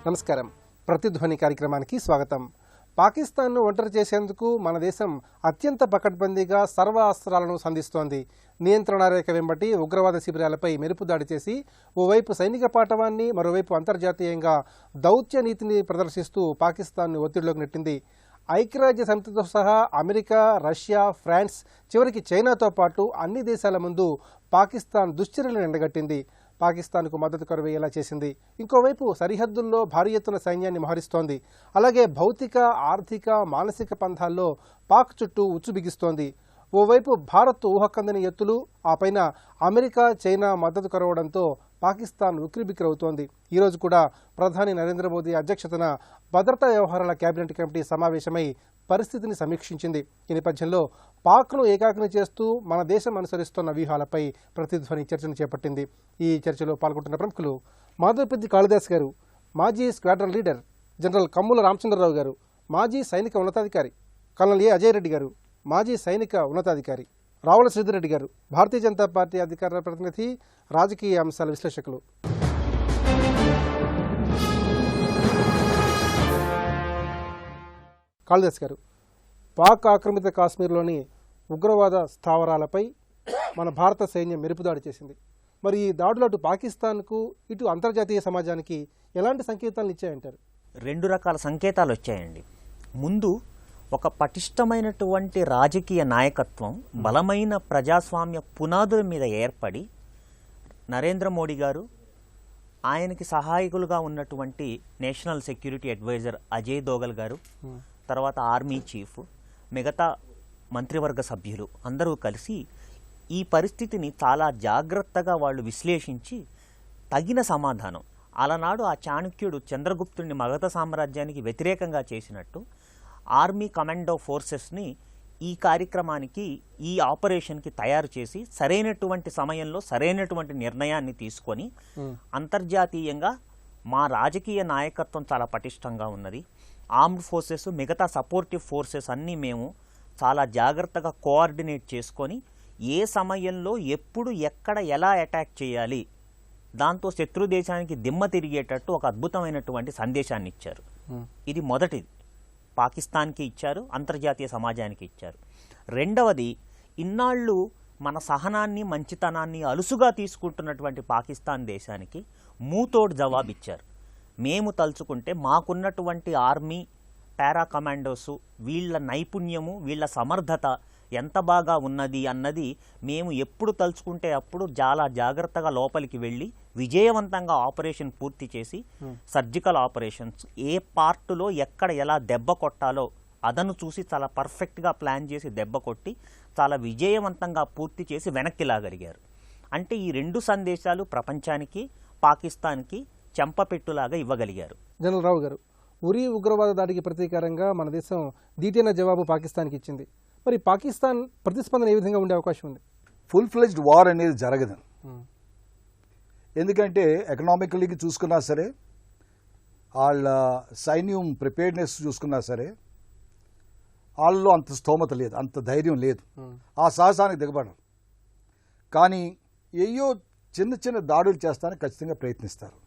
నమస్కారం. ప్రతిధ్వని కార్యక్రమానికి స్వాగతం. పాకిస్తాన్ను ఒంటరి చేసేందుకు మన దేశం అత్యంత పకడ్బందీగా సర్వ అస్త్రాలను సంధిస్తోంది. నియంత్రణ రేఖ వెంబటి ఉగ్రవాద శిబిరాలపై మెరుపు దాడి చేసి ఓవైపు సైనిక పాటవాన్ని, మరోవైపు అంతర్జాతీయంగా దౌత్య నీతిని ప్రదర్శిస్తూ పాకిస్తాన్ను ఒత్తిడిలోకి నెట్టింది. ఐక్యరాజ్య సమితితో సహా అమెరికా, రష్యా, ఫ్రాన్స్, చివరికి చైనాతో పాటు అన్ని దేశాల ముందు పాకిస్తాన్ దుశ్చర్యలను ఎండగట్టింది. పాకిస్తాన్కు మద్దతు కరువేలా చేసింది. ఇంకోవైపు సరిహద్దుల్లో భారీ ఎత్తున సైన్యాన్ని మోహరిస్తోంది. అలాగే భౌతిక, ఆర్థిక, మానసిక పంథాల్లో పాక్ చుట్టూ ఉచ్చు బిగిస్తోంది. ఓవైపు భారత్ ఊహకందని ఎత్తులు, ఆ పైన అమెరికా, చైనా మద్దతు కరవడంతో పాకిస్తాన్ ఉక్కిరిబిక్కిరవుతోంది. ఈరోజు కూడా ప్రధాని నరేంద్ర మోదీ అధ్యక్షతన భద్రతా వ్యవహారాల కేబినెట్ కమిటీ సమావేశమై పరిస్థితిని సమీక్షించింది. ఈ నేపథ్యంలో పాక్ను ఏకాగ్ని చేస్తూ మన దేశం అనుసరిస్తున్న వ్యూహాలపై ప్రతిధ్వని చర్చను చేపట్టింది. ఈ చర్చలో పాల్గొంటున్న ప్రముఖులు మాధవపెద్ది కాళిదాస్ గారు, మాజీ squadron leader general Kammula Ramachandrarao garu, మాజీ సైనిక ఉన్నతాధికారి కల్నల్ ఏ అజయ్ రెడ్డి గారు, మాజీ సైనిక ఉన్నతాధికారి రావుల శ్రీధర్ రెడ్డి గారు, భారతీయ జనతా పార్టీ అధికార ప్రతినిధి, రాజకీయ అంశాల విశ్లేషకులు. కాళిదాస్ గారు, పాక్ ఆక్రమిత కాశ్మీర్లోని ఉగ్రవాద స్థావరాలపై మన భారత సైన్యం మెరుపుదాడి చేసింది. మరి ఈ దాడులు అటు పాకిస్తాన్కు, ఇటు అంతర్జాతీయ సమాజానికి ఎలాంటి సంకేతాలను ఇచ్చాయంటారు? రెండు రకాల సంకేతాలు వచ్చాయండి. ముందు ఒక పటిష్టమైనటువంటి రాజకీయ నాయకత్వం, బలమైన ప్రజాస్వామ్య పునాదుల మీద ఏర్పడి నరేంద్ర మోడీ గారు, ఆయనకి సహాయకులుగా ఉన్నటువంటి నేషనల్ సెక్యూరిటీ అడ్వైజర్ అజయ్ దోగల్ గారు, తర్వాత ఆర్మీ చీఫ్, మిగతా మంత్రివర్గ సభ్యులు అందరూ కలిసి ఈ పరిస్థితిని చాలా జాగ్రత్తగా వాళ్ళు విశ్లేషించి తగిన సమాధానం, అలనాడు ఆ చాణక్యుడు చంద్రగుప్తుడిని మగధ సామ్రాజ్యానికి వ్యతిరేకంగా చేసినట్టు ఆర్మీ కమాండో ఫోర్సెస్ని ఈ కార్యక్రమానికి, ఈ ఆపరేషన్కి తయారు చేసి సరైనటువంటి సమయంలో సరైనటువంటి నిర్ణయాన్ని తీసుకొని అంతర్జాతీయంగా మా రాజకీయ నాయకత్వం చాలా పటిష్టంగా ఉన్నది, ఆర్మ్డ్ ఫోర్సెస్, మిగతా సపోర్టివ్ ఫోర్సెస్ అన్నీ మేము చాలా జాగ్రత్తగా కోఆర్డినేట్ చేసుకొని ఏ సమయంలో ఎప్పుడు ఎక్కడ ఎలా అటాక్ చేయాలి, దాంతో శత్రు దేశానికి దిమ్మ తిరిగేటట్టు ఒక అద్భుతమైనటువంటి సందేశాన్ని ఇచ్చారు. ఇది మొదటిది, పాకిస్తాన్కి ఇచ్చారు, అంతర్జాతీయ సమాజానికి ఇచ్చారు. రెండవది, ఇన్నాళ్ళు మన సహనాన్ని, మంచితనాన్ని అలుసుగా తీసుకుంటున్నటువంటి పాకిస్తాన్ దేశానికి మూతోడు జవాబిచ్చారు. మేము తలుచుకుంటే మాకున్నటువంటి ఆర్మీ, పారా కమాండోసు, వీళ్ళ నైపుణ్యము, వీళ్ళ సమర్థత ఎంత బాగా ఉన్నది అన్నది మేము ఎప్పుడు తలుచుకుంటే అప్పుడు చాలా జాగ్రత్తగా లోపలికి వెళ్ళి విజయవంతంగా ఆపరేషన్ పూర్తి చేసి, సర్జికల్ ఆపరేషన్స్ ఏ పార్టులో ఎక్కడ ఎలా దెబ్బ కొట్టాలో అదను చూసి చాలా పర్ఫెక్ట్గా ప్లాన్ చేసి దెబ్బ కొట్టి చాలా విజయవంతంగా పూర్తి చేసి వెనక్కి లాగలిగారు. అంటే ఈ రెండు సందేశాలు ప్రపంచానికి, పాకిస్తాన్కి చెంపపెట్టులాగా ఇవ్వగలిగారు. జనరల్ రావు గారు, ఉరీ ఉగ్రవాద దాడికి ప్రతీకారంగా మన దేశం ధీటైన జవాబు పాకిస్తాన్కి ఇచ్చింది. మరి పాకిస్తాన్ ప్రతిస్పందన ఏ విధంగా ఉండే అవకాశం ఉంది? ఫుల్ ఫ్లెజ్డ్ వార్ అనేది జరగదు. ఎందుకంటే ఎకనామికల్గా చూసుకున్నా సరే, వాళ్ళ సైన్యం ప్రిపేర్డ్నెస్ చూసుకున్నా సరే, వాళ్ళలో అంత స్తోమత లేదు, అంత ధైర్యం లేదు, ఆ సాహసానికి దిగబడరు. కానీ ఏయో చిన్న చిన్న దాడులు చేస్తానికి ఖచ్చితంగా ప్రయత్నిస్తారు.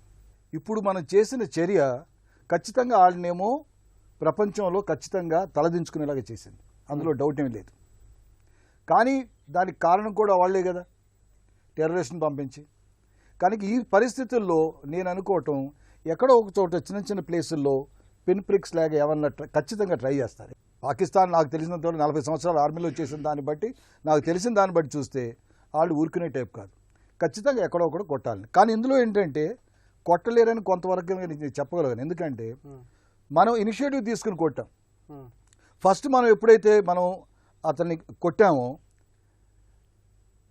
ఇప్పుడు మనం చేసిన చర్య ఖచ్చితంగా వాళ్ళనేమో ప్రపంచంలో ఖచ్చితంగా తలదించుకునేలాగా చేసింది, అందులో డౌట్ ఏమీ లేదు. కానీ దానికి కారణం కూడా వాళ్లే కదా, టెర్రరిస్ట్ని పంపించి. కానీ ఈ పరిస్థితుల్లో నేను అనుకోవటం, ఎక్కడో ఒక చోట చిన్న చిన్న ప్లేసుల్లో పిన్ ప్రిక్స్ లాగా ఏమన్నా ఖచ్చితంగా ట్రై చేస్తారు. పాకిస్తాన్ నాకు తెలిసినంత 40 సంవత్సరాలు ఆర్మీలో చేసిన దాన్ని బట్టి, నాకు తెలిసిన దాన్ని బట్టి చూస్తే వాళ్ళు ఊరుకునే టైప్ కాదు, ఖచ్చితంగా ఎక్కడో ఒకటి కొట్టాలని. కానీ ఇందులో ఏంటంటే కొట్టలేరని కొంతవరకు నేను చెప్పగలను. ఎందుకంటే మనం ఇనిషియేటివ్ తీసుకుని కొట్టాం. ఫస్ట్ మనం ఎప్పుడైతే మనం అతన్ని కొట్టామో,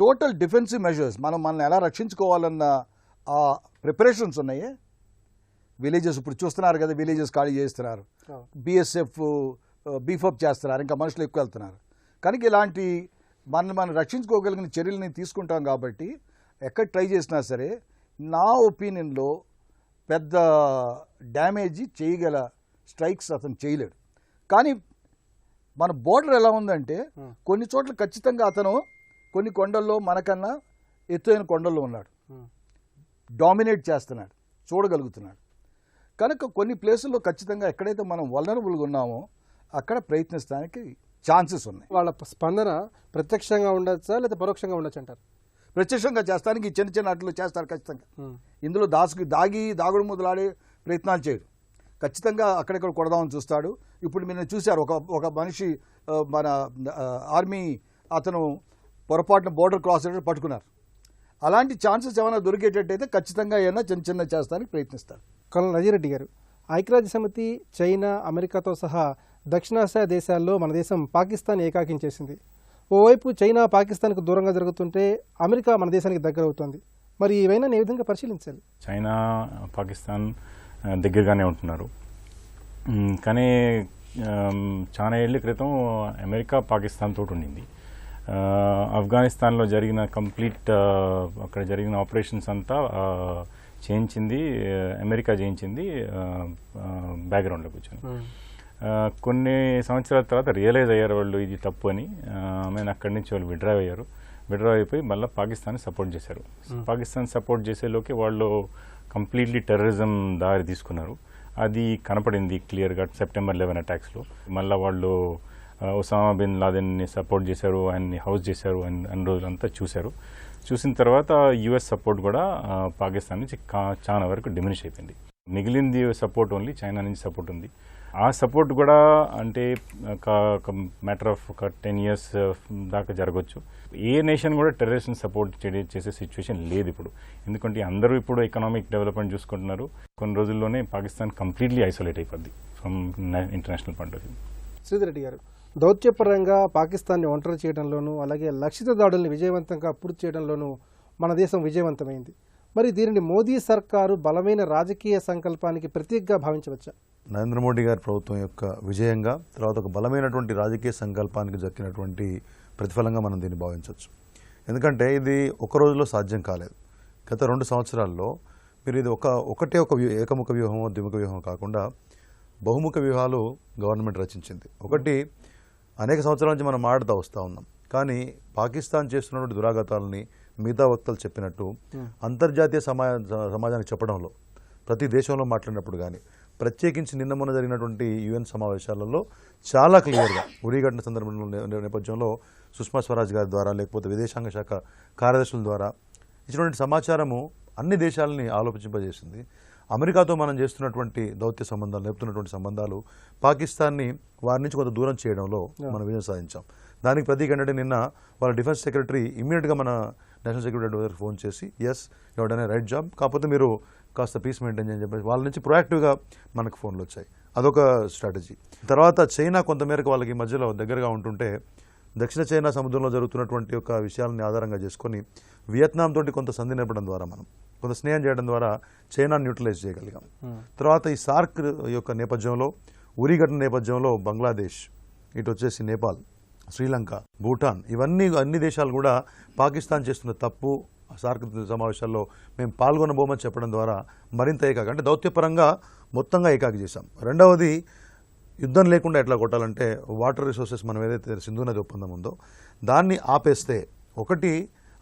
టోటల్ డిఫెన్సివ్ మెజర్స్, మనల్ని ఎలా రక్షించుకోవాలన్న ఆ ప్రిపరేషన్స్ ఉన్నాయే. విలేజెస్ ఇప్పుడు చూస్తున్నారు కదా, విలేజెస్ ఖాళీ చేస్తున్నారు, బిఎస్ఎఫ్ బీఫప్ చేస్తున్నారు, ఇంకా మనుషులు ఎక్కువ వెళ్తున్నారు. కనుక ఇలాంటి మనం రక్షించుకోగలిగిన చర్యలని తీసుకుంటాం. కాబట్టి ఎక్కడ ట్రై చేసినా సరే నా ఒపీనియన్లో పెద్ద డ్యామేజ్ చేయగల స్ట్రైక్స్ అతను చేయలేడు. కానీ మన బోర్డర్ ఎలా ఉందంటే, కొన్ని చోట్ల ఖచ్చితంగా అతను కొన్ని కొండల్లో మనకన్నా ఎత్తైన కొండల్లో ఉన్నాడు, డామినేట్ చేస్తున్నాడు, చూడగలుగుతున్నాడు. కనుక కొన్ని ప్లేసుల్లో ఖచ్చితంగా ఎక్కడైతే మనం వల్నరబుల్గా ఉన్నామో అక్కడ ప్రయత్నించడానికి ఛాన్సెస్ ఉన్నాయి. వాళ్ళ స్పందన ప్రత్యక్షంగా ఉండొచ్చా లేదా పరోక్షంగా ఉండొచ్చు అంటారు? ప్రత్యక్షంగా చేస్తానికి చిన్న చిన్న అట్లు చేస్తారు ఖచ్చితంగా. ఇందులో దాగుడు మొదలాడే ప్రయత్నాలు చేయడు. ఖచ్చితంగా అక్కడెక్కడ కొడదామని చూస్తాడు. ఇప్పుడు మీరు చూశారు ఒక మనిషి మన ఆర్మీ అతను పొరపాటున బోర్డర్ క్రాస్ పట్టుకున్నారు. అలాంటి ఛాన్సెస్ ఏమైనా దొరికేటట్టయితే ఖచ్చితంగా ఏమైనా చిన్న చిన్న చేస్తానికి ప్రయత్నిస్తారు. కల్నల్ నజీరెడ్డి గారు, ఐక్యరాజ్య సమితి, చైనా, అమెరికాతో సహా దక్షిణాసియా దేశాల్లో మన దేశం పాకిస్తాన్ ఏకాకించేసింది. ఓవైపు చైనా పాకిస్తాన్కు దూరంగా జరుగుతుంటే అమెరికా మన దేశానికి దగ్గర అవుతుంది. మరి ఇవైనా ఏ విధంగా పరిశీలించాలి? చైనా పాకిస్తాన్ దగ్గరగానే ఉంటున్నారు, కానీ చాలా ఏళ్ళ క్రితం అమెరికా పాకిస్తాన్ తోటి ఉండింది. ఆఫ్ఘనిస్తాన్లో జరిగిన అక్కడ జరిగిన ఆపరేషన్స్ అంతా చేయించింది అమెరికా, చేయించింది బ్యాక్గ్రౌండ్లో కూర్చొని. కొన్ని సంవత్సరాల తర్వాత రియలైజ్ అయ్యారు వాళ్ళు ఇది తప్పు అని. అక్కడి నుంచి వాళ్ళు విడ్రా అయిపోయి మళ్ళీ పాకిస్తాన్ సపోర్ట్ చేశారు. పాకిస్తాన్ సపోర్ట్ చేసేలోకి వాళ్ళు కంప్లీట్లీ టెర్రరిజం దారి తీసుకున్నారు. అది కనపడింది క్లియర్గా సెప్టెంబర్ 11 అటాక్స్లో. మళ్ళీ వాళ్ళు ఒసామా బిన్ లాదెన్ని సపోర్ట్ చేశారు, ఆయన్ని హౌస్ చేశారు, అన్ని రోజులంతా చూసిన తర్వాత యుఎస్ సపోర్ట్ కూడా పాకిస్తాన్ నుంచి చాలా వరకు డిమినిష్ అయిపోయింది. మిగిలింది సపోర్ట్ ఓన్లీ చైనా నుంచి సపోర్ట్ ఉంది. ఆ సపోర్ట్ కూడా అంటే ఒక మ్యాటర్ ఆఫ్ ఒక 10 years దాకా జరగవచ్చు. ఏ నేషన్ కూడా టెర్రరిస్ట్ని సపోర్ట్ చేసే సిచ్యువేషన్ లేదు ఇప్పుడు. ఎందుకంటే అందరూ ఇప్పుడు ఎకనామిక్ డెవలప్మెంట్ చూసుకుంటున్నారు. కొన్ని రోజుల్లోనే పాకిస్తాన్ కంప్లీట్లీ ఐసోలేట్ అయిపోద్ది from international point of view. Sridhar Reddy గారు, దౌత్యపరంగా పాకిస్తాన్ని ఒంటరి చేయడంలోనూ అలాగే లక్షిత దాడుల్ని విజయవంతంగా పూర్తి చేయడంలోనూ మన దేశం విజయవంతమైంది. మరి దీనిని మోదీ సర్కారు బలమైన రాజకీయ సంకల్పానికి ప్రతీకగా భావించవచ్చా? నరేంద్ర మోడీ గారి ప్రభుత్వం యొక్క విజయంగా, తర్వాత ఒక బలమైనటువంటి రాజకీయ సంకల్పానికి దక్కినటువంటి ప్రతిఫలంగా మనం దీన్ని భావించవచ్చు. ఎందుకంటే ఇది ఒక రోజులో సాధ్యం కాలేదు. గత 2 సంవత్సరాల్లో మీరు ఇది ఒకటే ఏకముఖ వ్యూహమో ద్విముఖ వ్యూహమో కాకుండా బహుముఖ వ్యూహాలు గవర్నమెంట్ రచించింది. ఒకటి, అనేక సంవత్సరాల నుంచి మనం మాట్లాడుతూ వస్తూ ఉన్నాం, కానీ పాకిస్తాన్ చేస్తున్నటువంటి దురాఘాతాలని మిగతా వక్తలు చెప్పినట్టు అంతర్జాతీయ సమాజానికి చెప్పడంలో, ప్రతి దేశంలో మాట్లాడినప్పుడు కానీ, ప్రత్యేకించి నిన్న మొన్న జరిగినటువంటి యుఎన్ సమావేశాలలో చాలా క్లియర్గా ఉరి ఘటన సందర్భంలో నేపథ్యంలో సుష్మా స్వరాజ్ గారి ద్వారా లేకపోతే విదేశాంగ శాఖ కార్యదర్శుల ద్వారా ఇచ్చినటువంటి సమాచారము అన్ని దేశాలని ఆలోచింపజేసింది. అమెరికాతో మనం చేస్తున్నటువంటి దౌత్య సంబంధాలు, నేర్పుతున్నటువంటి సంబంధాలు పాకిస్తాన్ని వారి నుంచి కొంత దూరం చేయడంలో మనం విజయం సాధించాం. దానికి ప్రతీక ఏంటంటే నిన్న వాళ్ళ డిఫెన్స్ సెక్రటరీ ఇమ్మీడియట్గా మన నేషనల్ సెక్యూరిటీ అడ్వైజర్కి ఫోన్ చేసి yes your done a right job, కాకపోతే మీరు కాస్త పీస్ మెయింటైన్ చేయని చెప్పేసి వాళ్ళ నుంచి ప్రొయాక్టివ్గా మనకు ఫోన్లు వచ్చాయి. అదొక స్ట్రాటజీ. తర్వాత చైనా కొంతమేరకు వాళ్ళకి మధ్యలో దగ్గరగా ఉంటుంటే దక్షిణ చైనా సముద్రంలో జరుగుతున్నటువంటి ఒక విషయాలని ఆధారంగా చేసుకొని వియత్నాం తోటి కొంత సంధి నేర్పడం ద్వారా, మనం కొంత స్నేహం చేయడం ద్వారా చైనా న్యూట్రలైజ్ చేయగలిగాం. తర్వాత ఈ సార్క్ యొక్క నేపథ్యంలో, ఉరి ఘటన నేపథ్యంలో బంగ్లాదేశ్, ఇటు వచ్చేసి నేపాల్, శ్రీలంక, భూటాన్, అన్ని దేశాలు కూడా పాకిస్తాన్ చేస్తున్న తప్పు సార్క్ సమావేశాల్లో మేము పాల్గొనబోమని చెప్పడం ద్వారా మరింత ఏకాకి, అంటే దౌత్యపరంగా మొత్తంగా ఏకాకి చేశాం. రెండవది, యుద్ధం లేకుండా ఎట్లా కొట్టాలంటే వాటర్ రిసోర్సెస్ మనం ఏదైతే సింధు నది ఒప్పందం ఉందో దాన్ని ఆపేస్తే, ఒకటి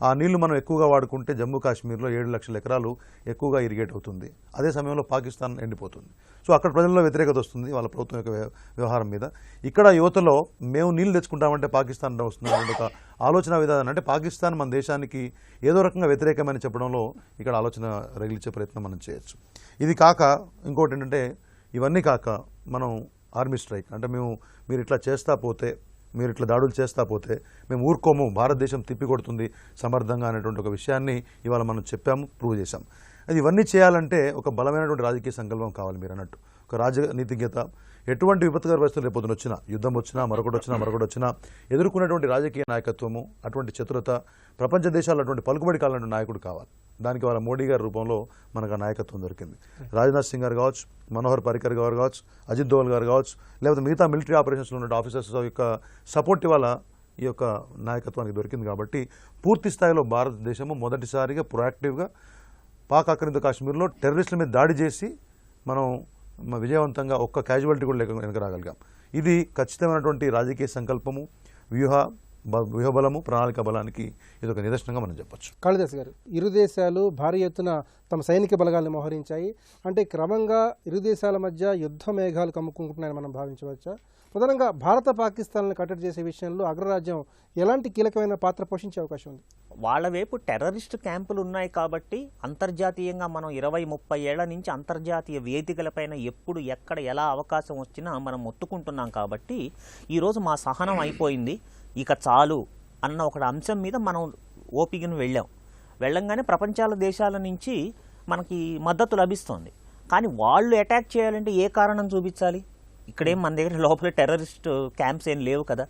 ఆ నీళ్లు మనం ఎక్కువగా వాడుకుంటే జమ్మూ కాశ్మీర్లో 7 లక్షల ఎకరాలు ఎక్కువగా ఇరిగేట్ అవుతుంది. అదే సమయంలో పాకిస్తాన్ ఎండిపోతుంది. సో అక్కడ ప్రజల్లో వ్యతిరేకత వస్తుంది వాళ్ళ ప్రభుత్వం యొక్క వ్యవహారం మీద. ఇక్కడ యువతలో మేము నీళ్లు తెచ్చుకుంటామంటే పాకిస్తాన్ వస్తుంది ఒక ఆలోచన విధానం. అంటే పాకిస్తాన్ మన దేశానికి ఏదో రకంగా వ్యతిరేకమని చెప్పడంలో ఇక్కడ ఆలోచన రగిలించే ప్రయత్నం మనం చేయొచ్చు. ఇది కాక ఇంకోటి ఏంటంటే, ఇవన్నీ కాక మనం ఆర్మీ స్ట్రైక్, అంటే మీరు ఇట్లా చేస్తా పోతే, మీరు ఇట్లా దాడులు చేస్తా పోతే మేము ఊరుకోము, భారతదేశం తిప్పికొడుతుంది సమర్థంగా అనేటువంటి ఒక విషయాన్ని ఇవాళ మనం చెప్పాము, ప్రూవ్ చేశాం. అది ఇవన్నీ చేయాలంటే ఒక బలమైనటువంటి రాజకీయ సంకల్పం కావాలి. మీరు అన్నట్టు ఒక రాజనీతిజ్ఞత, ఎటువంటి విపత్తుకర పరిస్థితులు రేపొద్దున వచ్చినా, యుద్ధం వచ్చినా, మరొకటి వచ్చినా ఎదుర్కొనేటువంటి రాజకీయ నాయకత్వము, అటువంటి చతురత, ప్రపంచ దేశాల్లో అటువంటి పలుకుబడి కావాలంటే నాయకుడు కావాలి. దానికి వాళ్ళ మోడీ గారి రూపంలో మనకు ఆ నాయకత్వం దొరికింది. రాజ్నాథ్ సింగ్ గారు కావచ్చు, మనోహర్ పారికర్ గారు కావచ్చు, అజిత్ దోవల్ గారు కావచ్చు, లేకపోతే మిగతా మిలిటరీ ఆపరేషన్స్లో ఉన్న ఆఫీసర్స్ యొక్క సపోర్ట్ ఇవాళ ఈ యొక్క నాయకత్వానికి దొరికింది. కాబట్టి పూర్తి స్థాయిలో భారతదేశము మొదటిసారిగా ప్రొయాక్టివ్గా పాక్ ఆక్రమిత కాశ్మీర్లో టెర్రరిస్టుల మీద దాడి చేసి మనం విజయవంతంగా ఒక్క క్యాజువాలిటీ కూడా వెనక రాగలిగాం. ఇది ఖచ్చితమైనటువంటి రాజకీయ సంకల్పము, వ్యూహ వ్యూహబలము ప్రణాళిక బలానికి ఇది ఒక నిదర్శనంగా మనం చెప్పొచ్చు. కాళిదాస్ గారు, ఇరు దేశాలు భారీ ఎత్తున తమ సైనిక బలగాలను మోహరించాయి. అంటే క్రమంగా ఇరు దేశాల మధ్య యుద్ధ మేఘాలు కమ్ముకుంటున్నాయని మనం భావించవచ్చా? ప్రధానంగా భారత పాకిస్తాన్లను కట్టడి చేసే విషయంలో అగ్రరాజ్యం ఎలాంటి కీలకమైన పాత్ర పోషించే అవకాశం ఉంది? వాళ్ళ వైపు టెర్రరిస్ట్ క్యాంపులు ఉన్నాయి కాబట్టి అంతర్జాతీయంగా మనం 20-30 ఏళ్ల నుంచి అంతర్జాతీయ వేదికలపైన ఎప్పుడు ఎక్కడ ఎలా అవకాశం వచ్చినా మనం మొత్తుకుంటున్నాం కాబట్టి ఈరోజు మా సహనం అయిపోయింది, ఇక చాలు అన్న ఒక అంశం మీద మనం ఓపికను వెళ్ళంగానే ప్రపంచాల దేశాల నుంచి మనకి మద్దతు లభిస్తోంది. కానీ వాళ్ళు అటాక్ చేయాలంటే ఏ కారణం చూపించాలి? ఇక్కడేం మన దగ్గర లోపల టెర్రరిస్ట్ క్యాంప్స్ ఏం లేవు కదా.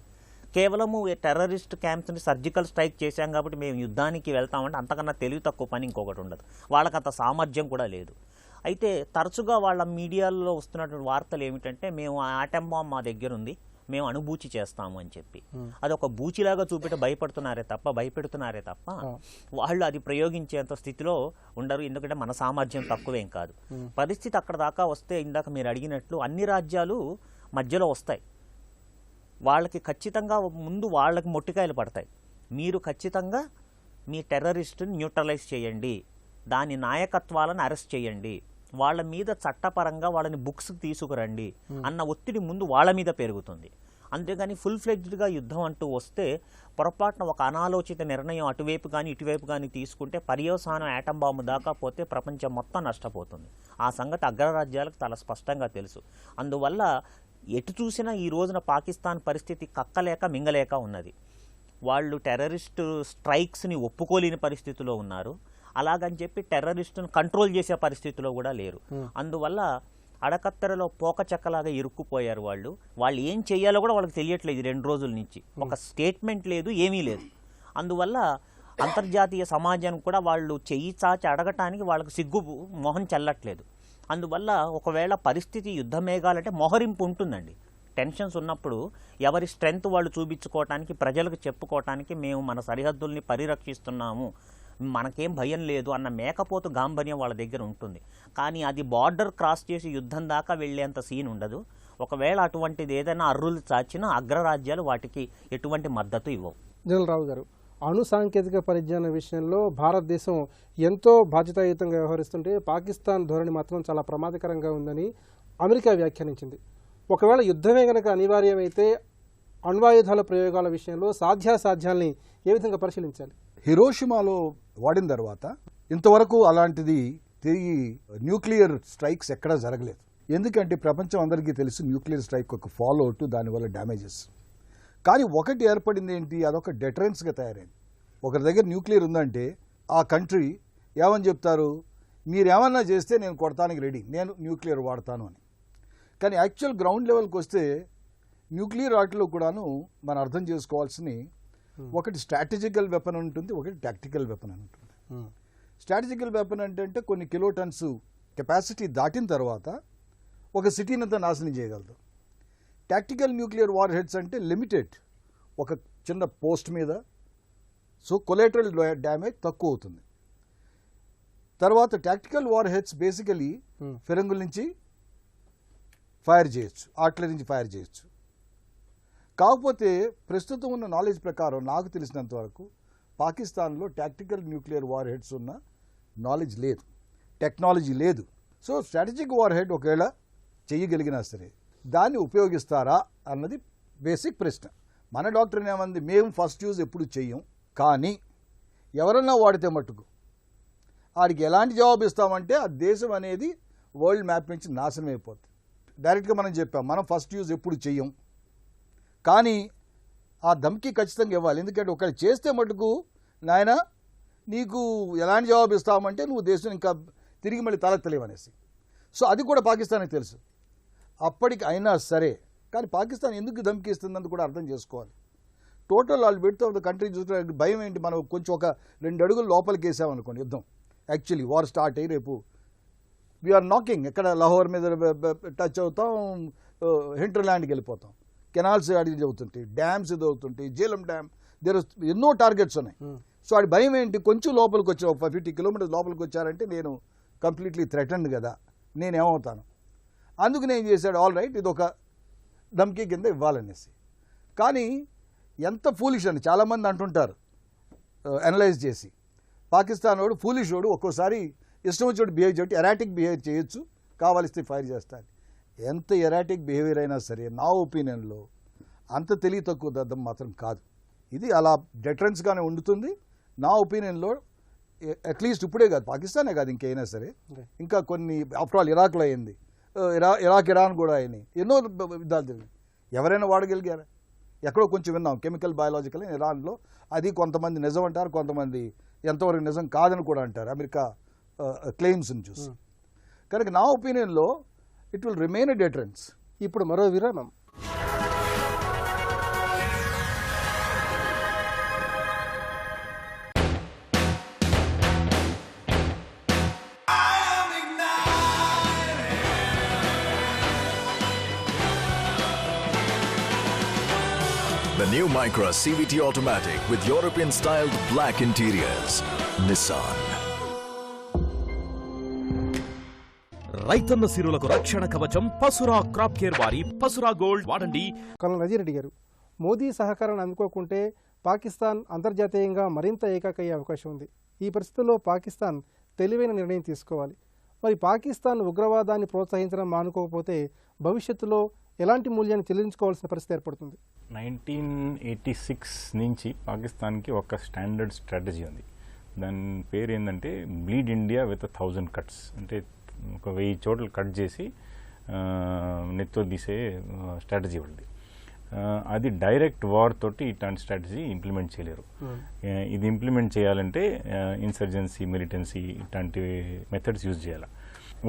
కేవలము టెర్రరిస్ట్ క్యాంప్స్ని సర్జికల్ స్ట్రైక్ చేశాం కాబట్టి మేము యుద్ధానికి వెళ్తామంటే అంతకన్నా తెలివి తక్కువ పని ఇంకొకటి ఉండదు. వాళ్ళకి అంత సామర్థ్యం కూడా లేదు. అయితే తరచుగా వాళ్ళ మీడియాలో వస్తున్నటువంటి వార్తలు ఏమిటంటే మేము ఆటం బాంబ్ మా దగ్గర ఉంది, మేము అణుబూచి చేస్తాము అని చెప్పి అదొక బూచిలాగా భయపెడుతున్నారే తప్ప వాళ్ళు అది ప్రయోగించేంత స్థితిలో ఉండరు. ఎందుకంటే మన సామర్థ్యం తక్కువేం కాదు. పరిస్థితి అక్కడ దాకా వస్తే ఇందాక మీరు అడిగినట్లు అన్ని రాజ్యాలు మధ్యలో వస్తాయి. వాళ్ళకి ఖచ్చితంగా ముందు వాళ్ళకి మొట్టికాయలు పడతాయి. మీరు ఖచ్చితంగా మీ టెర్రరిస్టుని న్యూట్రలైజ్ చేయండి, దాని నాయకత్వాలను అరెస్ట్ చేయండి, వాళ్ళ మీద చట్టపరంగా వాళ్ళని బుక్స్ తీసుకురండి అన్న ఒత్తిడి ముందు వాళ్ళ మీద పెరుగుతుంది. అంతేగాని ఫుల్ ఫ్లెడ్జ్డ్గా యుద్ధం అంటూ వస్తే పొరపాటున ఒక అనాలోచిత నిర్ణయం అటువైపు కానీ ఇటువైపు కానీ తీసుకుంటే పర్యవసానం యాటం బాంబు దాకా పోతే ప్రపంచం మొత్తం నష్టపోతుంది. ఆ సంగతి అగ్రరాజ్యాలకు చాలా స్పష్టంగా తెలుసు. అందువల్ల ఎటు చూసినా ఈ రోజున పాకిస్తాన్ పరిస్థితి కక్కలేక మింగలేక ఉన్నది. వాళ్ళు టెర్రరిస్ట్ స్ట్రైక్స్ని ఒప్పుకోలేని పరిస్థితిలో ఉన్నారు. అలాగని చెప్పి టెర్రరిస్టును కంట్రోల్ చేసే పరిస్థితిలో కూడా లేరు. అందువల్ల అడకత్తెరలో పోక చెక్కలాగా ఇరుక్కుపోయారు వాళ్ళు. వాళ్ళు ఏం చేయాలో కూడా వాళ్ళకి తెలియట్లేదు. 2 రోజుల నుంచి ఒక స్టేట్మెంట్ లేదు, ఏమీ లేదు. అందువల్ల అంతర్జాతీయ సమాజానికి కూడా వాళ్ళు చెయ్యి చాచి అడగటానికి వాళ్ళకి సిగ్గు మొహం చెల్లట్లేదు. అందువల్ల ఒకవేళ పరిస్థితి యుద్ధ మేఘాలంటే మొహరింపు ఉంటుందండి. టెన్షన్స్ ఉన్నప్పుడు ఎవరి స్ట్రెంగ్త్ వాళ్ళు చూపించుకోవటానికి, ప్రజలకు చెప్పుకోవటానికి మేము మన సరిహద్దుల్ని పరిరక్షిస్తున్నాము, మనకేం భయం లేదు అన్న మేకపోతు గాంభర్యం వాళ్ళ దగ్గర ఉంటుంది. కానీ అది బార్డర్ క్రాస్ చేసి యుద్ధం దాకా వెళ్ళేంత సీన్ ఉండదు. ఒకవేళ అటువంటిది ఏదైనా అర్రులు చాచినా అగ్రరాజ్యాలు వాటికి ఎటువంటి మద్దతు ఇవ్వవు. జనరల్ రావు గారు, అణు సాంకేతిక పరిజ్ఞానం విషయంలో భారతదేశం ఎంతో బాధ్యతాయుతంగా వ్యవహరిస్తుంటే పాకిస్తాన్ ధోరణి మాత్రం చాలా ప్రమాదకరంగా ఉందని అమెరికా వ్యాఖ్యానించింది. ఒకవేళ యుద్ధమే కనుక అనివార్యమైతే అణ్వాయుధాల ప్రయోగాల విషయంలో సాధ్యాసాధ్యాల్ని ఏ విధంగా పరిశీలించాలి? హిరోషిమాలో వాడిన తర్వాత ఇంతవరకు అలాంటిది తిరిగి న్యూక్లియర్ స్ట్రైక్స్ ఎక్కడా జరగలేదు. ఎందుకంటే ప్రపంచం అందరికీ తెలుసు న్యూక్లియర్ స్ట్రైక్ ఒక ఫాలో అవుట్, దానివల్ల డ్యామేజెస్. కానీ ఒకటి ఏర్పడింది ఏంటి, అదొక డెటరెన్స్గా తయారైంది. ఒకరి దగ్గర న్యూక్లియర్ ఉందంటే ఆ కంట్రీ ఏమని చెప్తారు, మీరేమన్నా చేస్తే నేను కొడతానికి రెడీ, నేను న్యూక్లియర్ వాడతాను అని. కానీ యాక్చువల్ గ్రౌండ్ లెవెల్కి వస్తే న్యూక్లియర్ వాటిలో కూడాను మనం అర్థం చేసుకోవాల్సిన ఒకటి స్ట్రాటజికల్ వెపన్ ఉంటుంది, ఒకటి టాక్టికల్ వెపన్ అని ఉంటుంది. స్ట్రాటజికల్ వెపన్ అంటే కొన్ని కిలోటన్స్ కెపాసిటీ దాటిన తర్వాత ఒక సిటీనంతా నాశనం చేయగలదు. టాక్టికల్ న్యూక్లియర్ వార్ హెడ్స్ అంటే లిమిటెడ్, ఒక చిన్న పోస్ట్ మీద, సో కొలేటరల్ డ్యామేజ్ తక్కువ అవుతుంది. తర్వాత టాక్టికల్ వార్ హెడ్స్ బేసికలీ ఫిరంగుల నుంచి ఫైర్ చేయొచ్చు, ఆర్టిలరీ నుంచి ఫైర్ చేయొచ్చు. కాకపోతే ప్రస్తుతం ఉన్న నాలెడ్జ్ ప్రకారం నాకు తెలిసినంత వరకు పాకిస్తాన్లో టాక్టికల్ న్యూక్లియర్ వార్ హెడ్స్ ఉన్న నాలెడ్జ్ లేదు, టెక్నాలజీ లేదు. సో స్ట్రాటజిక్ వార్ హెడ్ ఒకవేళ చేయగలిగినా సరే దాన్ని ఉపయోగిస్తారా అన్నది బేసిక్ ప్రశ్న. మన డాక్టర్ ఏమంది, మేము ఫస్ట్ యూజ్ ఎప్పుడు చెయ్యం, కానీ ఎవరన్నా వాడితే మట్టుకు వాడికి ఎలాంటి జవాబు ఇస్తామంటే ఆ దేశం అనేది వరల్డ్ మ్యాప్ నుంచి నాశనం అయిపోతుంది. డైరెక్ట్గా మనం చెప్పాం, మనం ఫస్ట్ యూజ్ ఎప్పుడు చెయ్యం, కానీ ఆ ధమ్కి ఖచ్చితంగా ఇవ్వాలి. ఎందుకంటే ఒకవేళ చేస్తే మటుకు నాయన నీకు ఎలాంటి జవాబు ఇస్తామంటే నువ్వు దేశం ఇంకా తిరిగి మళ్ళీ తలెత్తలేవనేసి. సో అది కూడా పాకిస్తాన్కి తెలుసు. అప్పటికి అయినా సరే కానీ పాకిస్తాన్ ఎందుకు ధమ్కి ఇస్తుందని కూడా అర్థం చేసుకోవాలి. టోటల్ వాళ్ళు పెడుతూ కంట్రీ చూస్తే భయం ఏంటి, మనం కొంచెం ఒక 2 అడుగులు లోపలికి వేసామనుకోండి యుద్ధం, యాక్చువల్లీ వార్ స్టార్ట్ అయ్యి రేపు వీఆర్ నాకింగ్, ఎక్కడ లాహోర్ మీద టచ్ అవుతాం, హింటర్లాండ్కి వెళ్ళిపోతాం, కెనాల్స్ అడిగి అవుతుంటాయి, డ్యామ్స్ ఇది అవుతుంటాయి, జేలం డ్యామ్, దేర్ ఎన్నో టార్గెట్స్ ఉన్నాయి. సో వాడి భయం ఏంటి, కొంచెం లోపలికి వచ్చి ఒక 50 కిలోమీటర్స్ లోపలికి వచ్చారంటే నేను కంప్లీట్లీ థ్రెటన్డ్ కదా, నేనేమవుతాను. అందుకు నేను చేశాడు, ఆల్ రైట్ ఇది ఒక ధమ్కీ కింద ఇవ్వాలనేసి. కానీ ఎంత ఫూలిష్ అని చాలామంది అంటుంటారు అనలైజ్ చేసి. పాకిస్తాన్ వాడు ఫూలిష్ వాడు, ఒక్కోసారి ఇష్టం వచ్చినట్టు బిహేవ్ చేయొచ్చు, ఎరాటిక్ బిహేవ్ చేయొచ్చు, కావాలిస్తే ఫైర్ చేస్తాను. ఎంత ఎరాటిక్ బిహేవియర్ అయినా సరే నా ఒపీనియన్లో అంత తెలివి తక్కువ దద్దం మాత్రం కాదు. ఇది అలా డెటరెన్స్గానే ఉండుతుంది నా ఒపీనియన్లో. అట్లీస్ట్ ఇప్పుడే కాదు, పాకిస్తానే కాదు, ఇంకైనా సరే, ఇంకా కొన్ని ఆఫ్టర్ ఆల్ ఇరాక్లో అయింది, ఇరాక్ ఇరాన్ కూడా అయినాయి, ఎన్నో యుద్ధాలు జరిగినాయి. ఎవరైనా వాడగలిగారా? ఎక్కడో కొంచెం విన్నాం కెమికల్ బయాలజికల్ ఇరాన్లో, అది కొంతమంది నిజం అంటారు, కొంతమంది ఎంతవరకు నిజం కాదని కూడా అంటారు అమెరికా క్లెయిమ్స్ని చూసి. కనుక నా ఒపీనియన్లో it will remain a deterrence. ఇప్పుడు మరో విరామం. The new Micra CVT Automatic with European-styled black interiors. Nissan. రైతన్న సిరులకు రక్షణ కవచం పసురా క్రాప్ కేర్ వారి పసురా గోల్డ్ వాడండి. కల్నల్ నజీరెడ్డి గారు, మోదీ సహకారాన్ని అందుకోకుంటే పాకిస్తాన్ అంతర్జాతీయంగా మరింత ఏకాకయ్యే అవకాశం ఉంది. ఈ పరిస్థితుల్లో పాకిస్తాన్ తెలివైన నిర్ణయం తీసుకోవాలి. మరి పాకిస్తాన్ ఉగ్రవాదాన్ని ప్రోత్సహించడం మానుకోకపోతే భవిష్యత్తులో ఎలాంటి మూల్యాన్ని చెల్లించుకోవాల్సిన పరిస్థితి ఏర్పడుతుంది? 1986 నుంచి పాకిస్తాన్కి ఒక స్టాండర్డ్ స్ట్రాటజీ ఉంది. దాని పేరు ఏంటంటే బ్లీడ్ ఇండియా విత్ 1000 కట్స్. అంటే ఒక 1000 చోట్ల కట్ చేసి నెత్తో తీసే స్ట్రాటజీ ఉంది. అది డైరెక్ట్ వార్ తోటి ఇట్లాంటి స్ట్రాటజీ ఇంప్లిమెంట్ చేయలేరు. ఇది ఇంప్లిమెంట్ చేయాలంటే ఇన్సర్జెన్సీ, మిలిటెన్సీ ఇట్లాంటి మెథడ్స్ యూజ్ చేయాలి.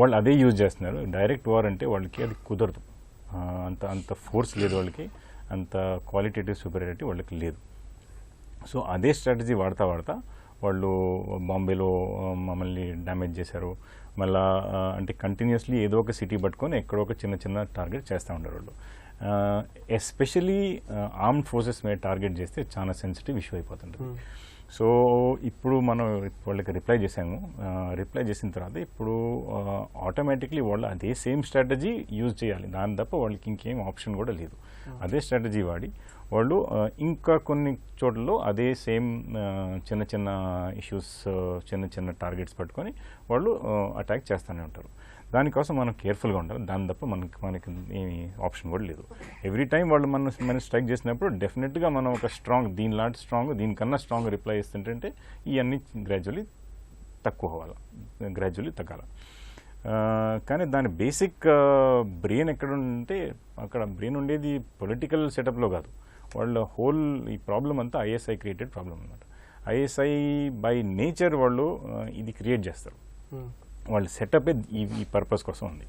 వాళ్ళు అదే యూజ్ చేస్తున్నారు. డైరెక్ట్ వార్ అంటే వాళ్ళకి అది కుదరదు. అంత ఫోర్స్ లేదు వాళ్ళకి, అంత క్వాలిటేటివ్ సుపీరియారిటీ వాళ్ళకి లేదు. సో అదే స్ట్రాటజీ వాడతా వాళ్ళు బాంబేలో మమ్మల్ని డ్యామేజ్ చేశారు. మళ్ళా అంటే కంటిన్యూస్లీ ఏదో ఒక సిటీ పట్టుకొని ఎక్కడో ఒక చిన్న టార్గెట్ చేస్తూ ఉండరు వాళ్ళు. ఎస్పెషలీ ఆర్మ్డ్ ఫోర్సెస్ మీద టార్గెట్ చేస్తే చాలా సెన్సిటివ్ ఇష్యూ అయిపోతుంటుంది. సో ఇప్పుడు మనం వాళ్ళకి రిప్లై చేసాము. రిప్లై చేసిన తర్వాత ఇప్పుడు ఆటోమేటిక్లీ వాళ్ళు అదే సేమ్ స్ట్రాటజీ యూజ్ చేయాలి. దాని తప్ప వాళ్ళకి ఇంకేం ఆప్షన్ కూడా లేదు. అదే స్ట్రాటజీ వాడి వాళ్ళు ఇంకా కొన్ని చోట్లలో అదే సేమ్ చిన్న ఇష్యూస్, చిన్న టార్గెట్స్ పట్టుకొని వాళ్ళు అటాక్ చేస్తూనే ఉంటారు. దానికోసం మనం కేర్ఫుల్గా ఉండాలి. దాని తప్ప మనకి ఏమి ఆప్షన్ కూడా లేదు. ఎవ్రీ టైం వాళ్ళు మనం స్ట్రైక్ చేసినప్పుడు డెఫినెట్గా మనం ఒక దీనిలాంటి దీనికన్నా స్ట్రాంగ్ రిప్లై ఇస్తుంటే ఇవన్నీ గ్రాడ్యువల్లీ తగ్గాలి. కానీ దాని బేసిక్ బ్రెయిన్ ఎక్కడ ఉంటే అక్కడ బ్రెయిన్ ఉండేది పొలిటికల్ సెటప్లో కాదు. వాళ్ళ హోల్ ఈ ప్రాబ్లం అంతా ఐఎస్ఐ క్రియేటెడ్ ప్రాబ్లం అన్నమాట. ఐఎస్ఐ బై నేచర్ వాళ్ళు ఇది క్రియేట్ చేస్తారు. వాళ్ళ సెటప్ ఈ పర్పస్ కోసం ఉంది.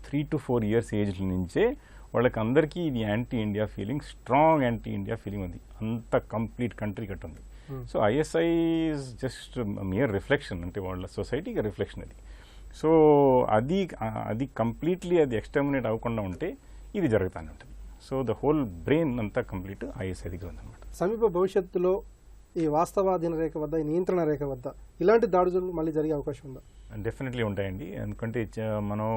3 to 4 years ఏజ్ నుంచే వాళ్ళకి అందరికీ ఇది స్ట్రాంగ్ యాంటీ ఇండియా ఫీలింగ్ ఉంది. అంత కంప్లీట్ కంట్రీ కట్ ఉంది. So ISI is just mere reflection, అంటే వాళ్ళ సొసైటీకి రిఫ్లెక్షన్ అది. సో అది కంప్లీట్లీ అది ఎక్స్టర్మినేట్ అవ్వకుండా ఉంటే ఇది జరుగుతూనే ఉంటుంది. సో ద హోల్ బ్రెయిన్ అంతా కంప్లీట్ ఐఎస్ఐ దగ్గర ఉందన్నమాట. సమీప భవిష్యత్తులో ఈ వాస్తవాధీన రేఖ వద్ద, ఈ నియంత్రణ రేఖ వద్ద ఇలాంటి దాడులు మళ్ళీ జరిగే అవకాశం ఉందా? డెఫినెట్లీ ఉంటాయండి. ఎందుకంటే మనం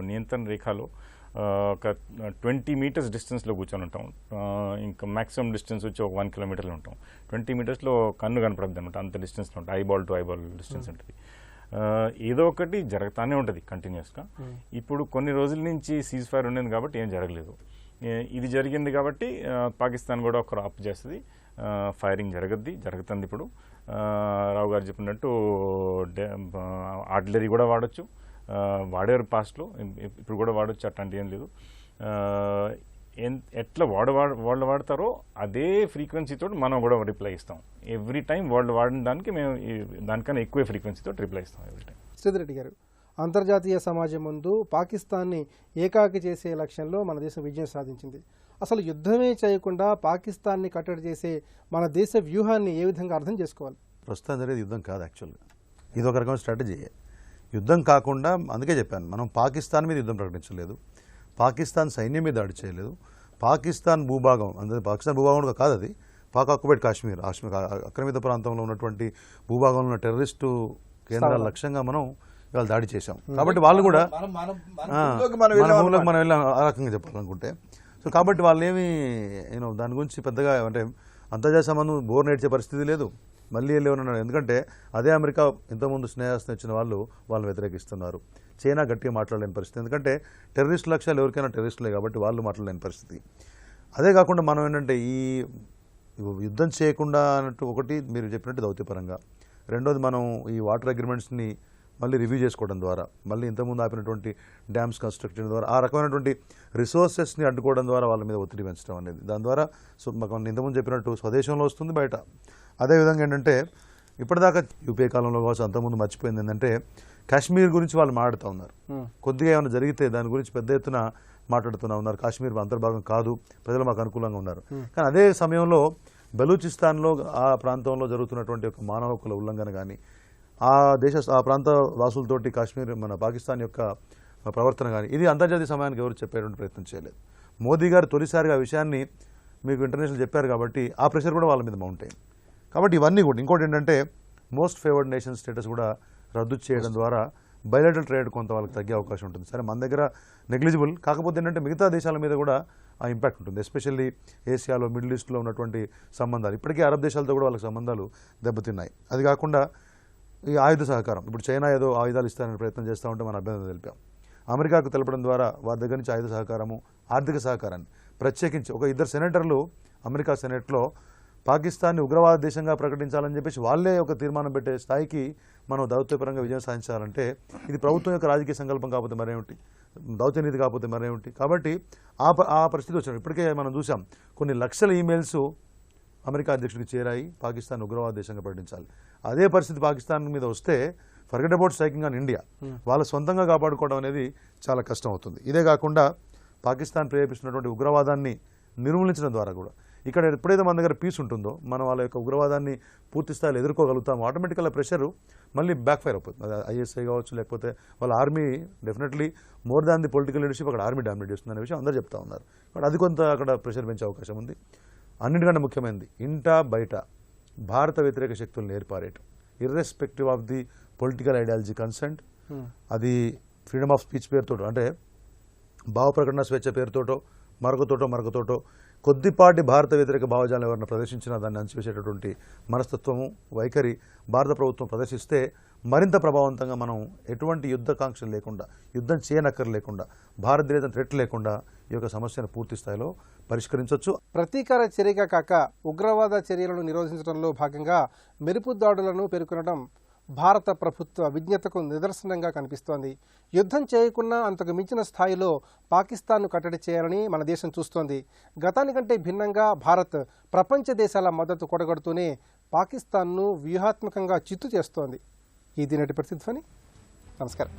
నియంత్రణ రేఖలో ఒక 20 meters డిస్టెన్స్లో కూర్చొని ఉంటాం. ఇంకా మ్యాక్సిమం డిస్టెన్స్ వచ్చి ఒక 1 kilometer ఉంటాం. 20 meters కన్ను కనపడద్దు అనమాట. అంత డిస్టెన్స్లో ఉంటాం. ఐబాల్ టు ఐబాల్ డిస్టెన్స్ ఉంటుంది. ఏదో ఒకటి జరుగుతూనే ఉంటుంది కంటిన్యూస్గా. ఇప్పుడు కొన్ని రోజుల నుంచి సీజ్ ఫైర్ ఉండేది కాబట్టి ఏం జరగలేదు. ఇది జరిగింది కాబట్టి పాకిస్తాన్ కూడా ఒక ఆప్ చేస్తుంది. ఫైరింగ్ జరుగుతుంది. ఇప్పుడు రావు గారు చెప్పినట్టు ఆర్టిలరీ కూడా వాడచ్చు. వాడారు పాస్ట్లో, ఇప్పుడు కూడా వాడచ్చు. అట్లాంటి ఏం లేదు. ఎట్లా వాళ్ళు వాడతారో అదే ఫ్రీక్వెన్సీతో మనం కూడా రిప్లై ఇస్తాం. ఎవ్రీ టైం వాళ్ళు వాడిన దానికి మేము దానికన్నా ఎక్కువ ఫ్రీక్వెన్సీతో రిప్లై ఇస్తాం ఎవ్రీ టైం. శ్రీధరెడ్డి గారు, అంతర్జాతీయ సమాజం ముందు పాకిస్తాన్ని ఏకాకి చేసే లక్ష్యంలో మన దేశం విజయం సాధించింది. అసలు యుద్ధమే చేయకుండా పాకిస్తాన్ని కట్టడి చేసే మన దేశ వ్యూహాన్ని ఏ విధంగా అర్థం చేసుకోవాలి? ప్రస్తుతం జరిగేది యుద్ధం కాదు. యాక్చువల్గా ఇది ఒక రకమైన స్ట్రాటజీ. యుద్ధం కాకుండా, అందుకే చెప్పాను, మనం పాకిస్తాన్ మీద యుద్ధం ప్రకటించలేదు, పాకిస్తాన్ సైన్యం మీద దాడి చేయలేదు. పాకిస్తాన్ భూభాగం, అంటే పాకిస్తాన్ భూభాగం కూడా కాదు, అది పాక్ ఆక్యుపైడ్ కాశ్మీర్ ఆక్రమిత ప్రాంతంలో ఉన్నటువంటి భూభాగంలో ఉన్న టెర్రరిస్టు కేంద్రాల లక్ష్యంగా మనం ఇవాళ దాడి చేశాం. కాబట్టి వాళ్ళు కూడా మన భూములకు మనం వెళ్ళాం ఆ రకంగా చెప్పాలనుకుంటే. సో కాబట్టి వాళ్ళేమి దాని గురించి పెద్దగా అంటే అంతర్జాతీయ సంబంధం బోర్ నేర్చే పరిస్థితి లేదు. మళ్ళీ వెళ్ళేమన్నారు. ఎందుకంటే అదే అమెరికా ఇంతకుముందు స్నేహస్తం ఇచ్చిన వాళ్ళని వ్యతిరేకిస్తున్నారు. చైనా గట్టిగా మాట్లాడలేని పరిస్థితి, ఎందుకంటే టెర్రరిస్ట్ లక్ష్యాలు ఎవరికైనా టెర్రరిస్టులే కాబట్టి వాళ్ళు మాట్లాడలేని పరిస్థితి. అదే కాకుండా మనం ఏంటంటే ఈ యుద్ధం చేయకుండా అన్నట్టు ఒకటి మీరు చెప్పినట్టు దౌత్యపరంగా, రెండోది మనం ఈ వాటర్ అగ్రిమెంట్స్ని మళ్ళీ రివ్యూ చేసుకోవడం ద్వారా, మళ్ళీ ఇంతకుముందు ఆపినటువంటి డ్యామ్స్ కన్స్ట్రక్షన్ ద్వారా ఆ రకమైనటువంటి రిసోర్సెస్ని అడ్డుకోవడం ద్వారా వాళ్ళ మీద ఒత్తిడి పెంచడం అనేది, దాని ద్వారా మాకు ఇంతకుముందు చెప్పినట్టు స్వదేశంలో వస్తుంది బయట. అదేవిధంగా ఏంటంటే ఇప్పటిదాకా యూపీఏ కాలంలో కావచ్చు అంతకుముందు మర్చిపోయింది ఏంటంటే కాశ్మీర్ గురించి వాళ్ళు మాట్లాడుతూ ఉన్నారు. కొద్దిగా ఏమైనా జరిగితే దాని గురించి పెద్ద ఎత్తున మాట్లాడుతూ ఉన్నారు. కాశ్మీర్ అంతర్భాగం కాదు, ప్రజలు మాకు అనుకూలంగా ఉన్నారు. కానీ అదే సమయంలో బలూచిస్తాన్లో ఆ ప్రాంతంలో జరుగుతున్నటువంటి ఒక మానవ హక్కుల ఉల్లంఘన కానీ, ఆ ప్రాంత వాసులతోటి కాశ్మీర్ మన పాకిస్తాన్ యొక్క ప్రవర్తన కానీ, ఇది అంతర్జాతీయ సమయానికి ఎవరు చెప్పేటువంటి ప్రయత్నం చేయలేదు. మోదీ గారు తొలిసారిగా ఆ విషయాన్ని మీకు ఇంటర్నేషనల్ చెప్పారు కాబట్టి ఆ ప్రెషర్ కూడా వాళ్ళ మీద మౌంట్ అయింది. కాబట్టి ఇవన్నీ కూడా ఇంకోటి ఏంటంటే మోస్ట్ ఫేవర్డ్ నేషన్ స్టేటస్ కూడా రద్దు చేయడం ద్వారా బయలాటరల్ ట్రేడ్ కొంత వాళ్ళకి తగ్గే అవకాశం ఉంటుంది. సరే మన దగ్గర నెగ్లిజిబుల్, కాకపోతే ఏంటంటే మిగతా దేశాల మీద కూడా ఆ ఇంపాక్ట్ ఉంటుంది. ఎస్పెషల్లీ ఏషియాలో మిడిల్ ఈస్ట్లో ఉన్నటువంటి సంబంధాలు, ఇప్పటికీ అరబ్ దేశాలతో కూడా వాళ్ళకి సంబంధాలు దెబ్బతిన్నాయి. అది కాకుండా ఈ ఆయుధ సహకారం, ఇప్పుడు చైనా ఏదో ఆయుధాలు ఇస్తారనే ప్రయత్నం చేస్తూ ఉంటే మన అభ్యంతరం తెలిపాం. అమెరికాకు తెలపడం ద్వారా వారి దగ్గర నుంచి ఆయుధ సహకారము, ఆర్థిక సహకారాన్ని ప్రత్యేకించి ఒక 2 సెనేటర్లు అమెరికా సెనేట్లో పాకిస్తాన్ని ఉగ్రవాద దేశంగా ప్రకటించాలని చెప్పేసి వాళ్ళే ఒక తీర్మానం పెట్టే స్థాయికి మనం దౌత్యపరంగా విజయం సాధించాలంటే ఇది ప్రభుత్వం యొక్క రాజకీయ సంకల్పం కాకపోతే మరేమిటి, దౌత్యనీతి కాకపోతే మరేమిటి. కాబట్టి ఆ పరిస్థితి వచ్చినప్పుడు ఇప్పటికే మనం చూసాం కొన్ని లక్షల ఈమెయిల్స్ అమెరికా అధ్యక్షుడికి చేరాయి, పాకిస్తాన్ ఉగ్రవాద దేశంగా ప్రకటించాలి. అదే పరిస్థితి పాకిస్తాన్ మీద వస్తే forget about striking on India, వాళ్ళ సొంతంగా కాపాడుకోవడం అనేది చాలా కష్టం అవుతుంది. ఇదే కాకుండా పాకిస్తాన్ ప్రేరేపిస్తున్నటువంటి ఉగ్రవాదాన్ని నిర్మూలించడం ద్వారా కూడా ఇక్కడ ఎప్పుడైతే మన దగ్గర పీస్ ఉంటుందో మనం వాళ్ళ యొక్క ఉగ్రవాదాన్ని పూర్తి స్థాయిలో ఎదుర్కోగలుగుతాం. ఆటోమేటిక్గా ప్రెషర్ మళ్ళీ బ్యాక్ ఫైర్ అవుతుంది. ఐఎస్ఐ కావచ్చు, లేకపోతే వాళ్ళ army definitely more than the political leadership అక్కడ ఆర్మీ డామినేట్ చేస్తుంది అనే విషయం అందరూ చెప్తా ఉన్నారు. బట్ అది కొంత అక్కడ ప్రెషర్ పెంచే అవకాశం ఉంది. అన్నిటికంటే ముఖ్యమైనది ఇంటా బయట భారత వ్యతిరేక శక్తులను ఏర్పారేయటం, irrespective of the political ideology consent, అది ఫ్రీడమ్ ఆఫ్ స్పీచ్ పేరుతో, అంటే భావ ప్రకటన స్వేచ్ఛ పేరుతోటో మరొకతోటో కొద్దిపాటి భారత వ్యతిరేక భావజాలం ఎవరైనా ప్రదర్శించినా దాన్ని అణచివేసేటటువంటి మనస్తత్వము, వైఖరి భారత ప్రభుత్వం ప్రదర్శిస్తే మరింత ప్రభావవంతంగా మనం ఎటువంటి యుద్ధకాంక్షలు లేకుండా, యుద్ధం చేయనక్కర్ లేకుండా, భారతదేశం థ్రెట్ లేకుండా ఈ యొక్క సమస్యను పూర్తి స్థాయిలో పరిష్కరించవచ్చు. ప్రతీకార చర్యగా కాక ఉగ్రవాద చర్యలను నిరోధించడంలో భాగంగా మెరుపు దాడులను పేర్కొనడం భారత ప్రభుత్వ విజ్ఞతకు నిదర్శనంగా కనిపిస్తోంది. యుద్ధం చేయకున్నా అంతకు మించిన స్థాయిలో పాకిస్తాన్ను కట్టడి చేయాలని మన దేశం చూస్తోంది. గతానికంటే భిన్నంగా భారత్ ప్రపంచ దేశాల మద్దతు కొడగడుతూనే పాకిస్తాన్ను వ్యూహాత్మకంగా చిత్తు చేస్తోంది. ఇది నేటి ప్రతిధ్వని. నమస్కారం.